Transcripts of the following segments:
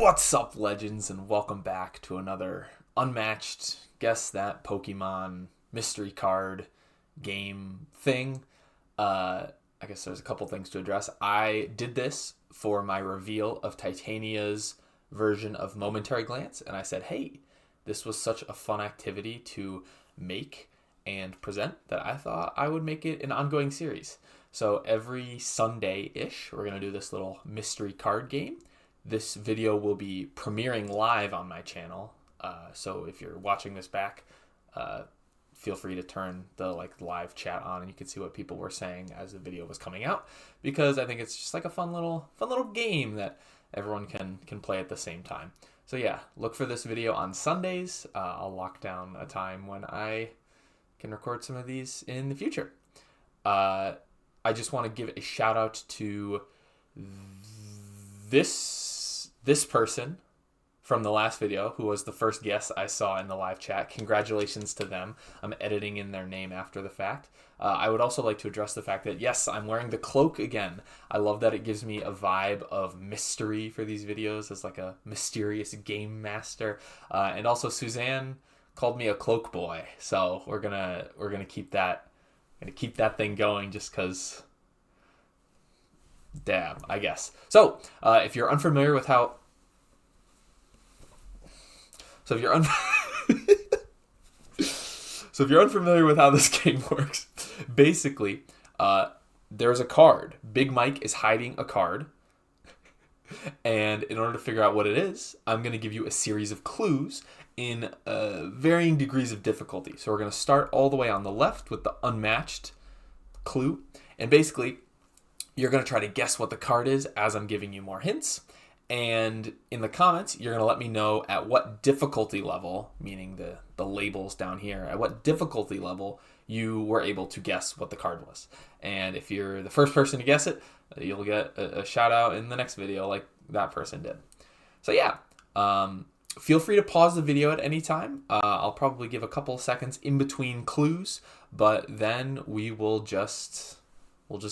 What's up, legends, and welcome back to another Unmatched Guess That Pokemon mystery card game thing. I guess there's a couple things to address. I did this for my reveal of Titania's version of Momentary Glance, and I said, hey, this was such a fun activity to make and present that I thought I would make it an ongoing series. So every Sunday-ish, we're going to do this little mystery card game. This video will be premiering live on my channel, so if you're watching this back, feel free to turn the live chat on, and you can see what people were saying as the video was coming out. Because I think it's just like a fun little game that everyone can play at the same time. So yeah, look for this video on Sundays. I'll lock down a time when I can record some of these in the future. I just want to give a shout out to this person from the last video, who was the first guest I saw in the live chat. Congratulations to them. I'm editing in their name after the fact. I would also like to address the fact that, yes, I'm wearing the cloak again. I love that it gives me a vibe of mystery for these videos as like a mysterious game master. And also Suzanne called me a cloak boy. So we're gonna keep that thing going just because. Dab, I guess. So, if you're unfamiliar with how... So if you're unfamiliar with how this game works, basically, there's a card. Big Mike is hiding a card. And in order to figure out what it is, I'm going to give you a series of clues in varying degrees of difficulty. So we're going to start all the way on the left with the unmatched clue. And basically, you're going to try to guess what the card is as I'm giving you more hints. And in the comments, you're going to let me know at what difficulty level, meaning the labels down here, at what difficulty level you were able to guess what the card was. And if you're the first person to guess it, you'll get a shout out in the next video like that person did. So yeah, feel free to pause the video at any time. I'll probably give a couple of seconds in between clues, but then we'll just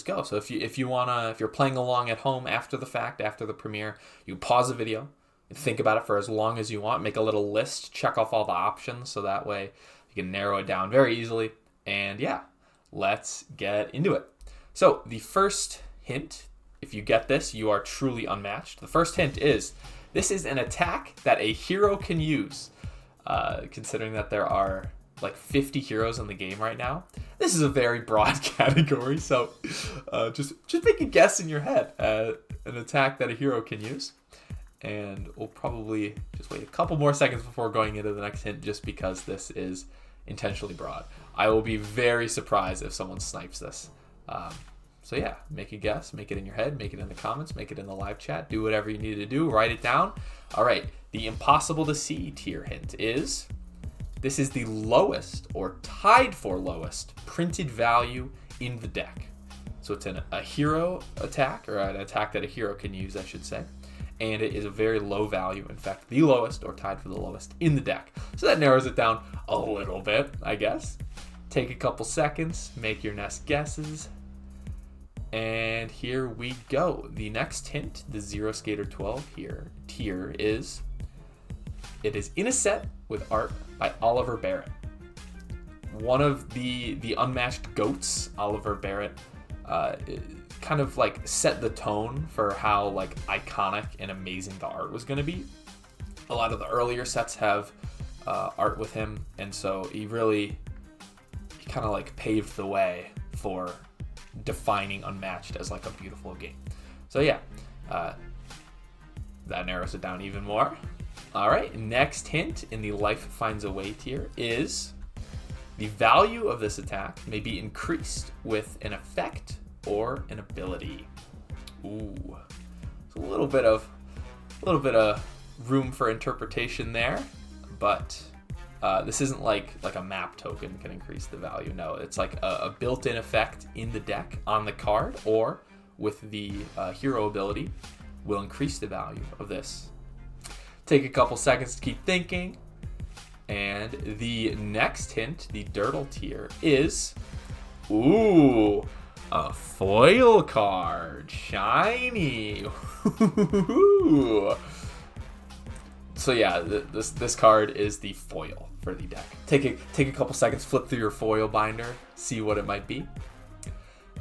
go. So if you're playing along at home after the fact, after the premiere, you pause the video and think about it for as long as you want. Make a little list, check off all the options, so that way you can narrow it down very easily. And yeah, let's get into it. So the first hint, if you get this, you are truly unmatched. The first hint is, this is an attack that a hero can use. Considering that there are like 50 heroes in the game right now, this is a very broad category, so just make a guess in your head at an attack that a hero can use. And we'll probably just wait a couple more seconds before going into the next hint, just because this is intentionally broad. I will be very surprised if someone snipes this. So yeah, make a guess, make it in your head, make it in the comments, make it in the live chat, do whatever you need to do, write it down. All right, the impossible to see tier hint is, this is the lowest or tied for lowest printed value in the deck. So it's a hero attack, or an attack that a hero can use, I should say. And it is a very low value, in fact, the lowest or tied for the lowest in the deck. So that narrows it down a little bit, I guess. Take a couple seconds, make your next guesses. And here we go. The next hint, the Zero Skater 12 tier is, it is in a set with art by Oliver Barrett. One of the unmatched goats, Oliver Barrett, kind of like set the tone for how like iconic and amazing the art was going to be. A lot of the earlier sets have art with him, and so he kind of like paved the way for defining Unmatched as like a beautiful game. So yeah, that narrows it down even more. All right, next hint in the Life Finds a Way tier is, the value of this attack may be increased with an effect or an ability. Ooh, it's a little bit of room for interpretation there, but this isn't like a map token can increase the value. No, it's like a built-in effect in the deck on the card, or with the hero ability, will increase the value of this. Take a couple seconds to keep thinking. And the next hint, the Dirtle tier, is, ooh, a foil card. Shiny. So yeah, this card is the foil for the deck. Take a couple seconds, flip through your foil binder, see what it might be.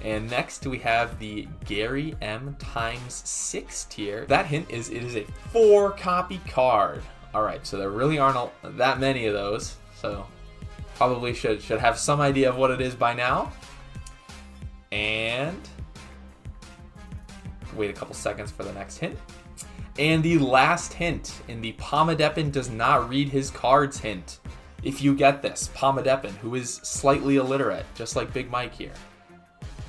And next we have the Gary M ×6 tier. That hint is it is a 4-copy card. All right, so there really aren't that many of those. So probably should have some idea of what it is by now. And wait a couple seconds for the next hint. And the last hint in the Pomadepin does not read his cards hint. If you get this, Pomadepin, who is slightly illiterate, just like Big Mike here.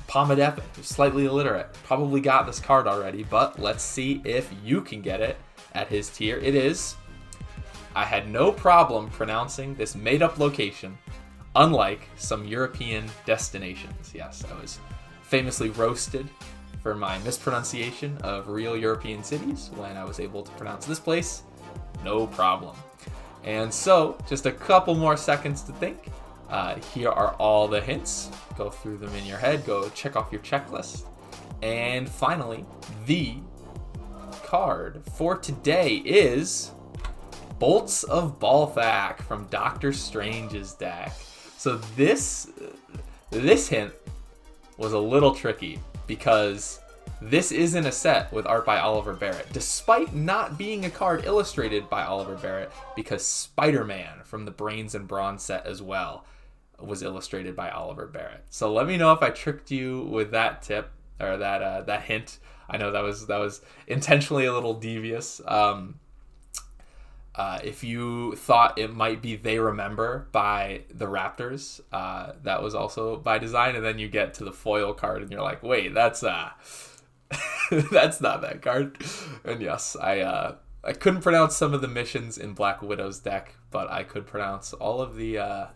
Pomadepin, who's slightly illiterate, probably got this card already, but let's see if you can get it at his tier. It is, I had no problem pronouncing this made-up location, unlike some European destinations. Yes, I was famously roasted for my mispronunciation of real European cities when I was able to pronounce this place, no problem. And so, just a couple more seconds to think. Here are all the hints. Go through them in your head. Go check off your checklist. And finally, the card for today is Bolts of Balthak from Doctor Strange's deck. So this hint was a little tricky because this isn't a set with art by Oliver Barrett, despite not being a card illustrated by Oliver Barrett, because Spider-Man from the Brains and Brawn set as well was illustrated by Oliver Barrett. So let me know if I tricked you with that tip or that hint. I know that was intentionally a little devious. If you thought it might be They Remember by the Raptors, that was also by design, and then you get to the foil card and you're like, wait, that's that's not that card. And yes, I couldn't pronounce some of the missions in Black Widow's deck, but I could pronounce all of the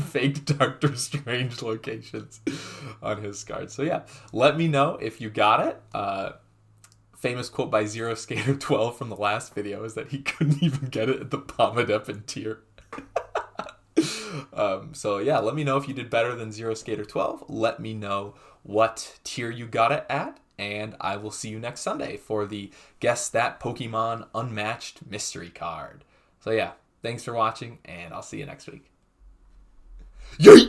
fake Doctor Strange locations on his card. So yeah, let me know if you got it. Famous quote by Zero Skater 12 from the last video is that he couldn't even get it at the Pomadepin tier. So yeah, let me know if you did better than Zero Skater 12. Let me know what tier you got it at, and I will see you next Sunday for the Guess That Pokemon Unmatched mystery card. So yeah, thanks for watching, and I'll see you next week. Yay!